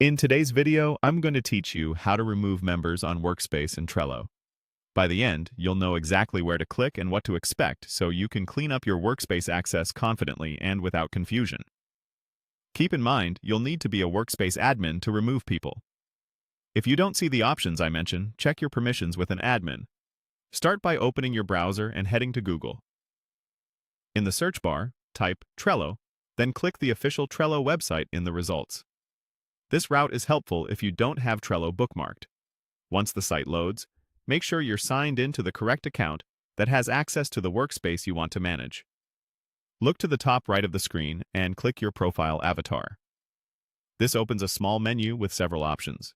In today's video, I'm going to teach you how to remove members on Workspace in Trello. By the end, you'll know exactly where to click and what to expect so you can clean up your Workspace access confidently and without confusion. Keep in mind, you'll need to be a Workspace admin to remove people. If you don't see the options I mentioned, check your permissions with an admin. Start by opening your browser and heading to Google. In the search bar, type Trello, then click the official Trello website in the results. This route is helpful if you don't have Trello bookmarked. Once the site loads, make sure you're signed into the correct account that has access to the workspace you want to manage. Look to the top right of the screen and click your profile avatar. This opens a small menu with several options.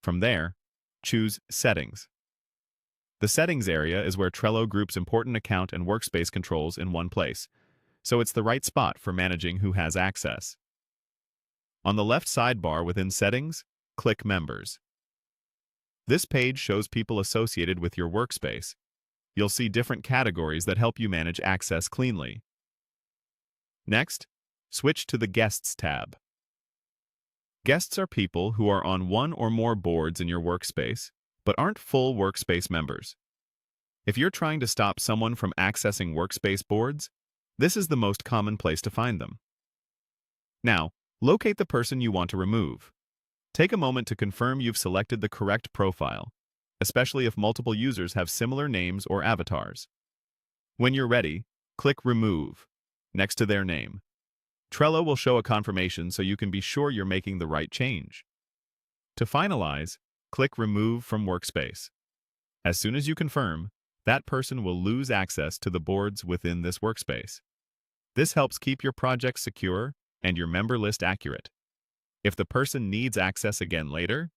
From there, choose Settings. The Settings area is where Trello groups important account and workspace controls in one place, so it's the right spot for managing who has access. On the left sidebar within Settings, click Members. This page shows people associated with your workspace. You'll see different categories that help you manage access cleanly. Next, switch to the Guests tab. Guests are people who are on one or more boards in your workspace, but aren't full workspace members. If you're trying to stop someone from accessing workspace boards, this is the most common place to find them. Now, locate the person you want to remove. Take a moment to confirm you've selected the correct profile, especially if multiple users have similar names or avatars. When you're ready, click Remove next to their name. Trello will show a confirmation so you can be sure you're making the right change. To finalize, click Remove from Workspace. As soon as you confirm, that person will lose access to the boards within this workspace. This helps keep your project secure and your member list accurate. If the person needs access again later,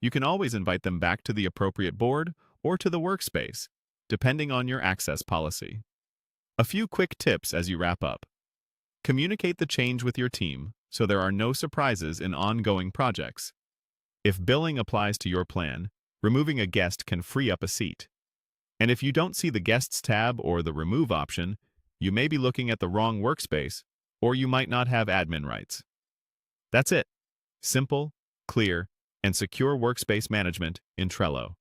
you can always invite them back to the appropriate board or to the workspace, depending on your access policy. A few quick tips as you wrap up. Communicate the change with your team so there are no surprises in ongoing projects. If billing applies to your plan, removing a guest can free up a seat. And if you don't see the Guests tab or the Remove option, you may be looking at the wrong workspace, or you might not have admin rights. That's it. Simple, clear, and secure workspace management in Trello.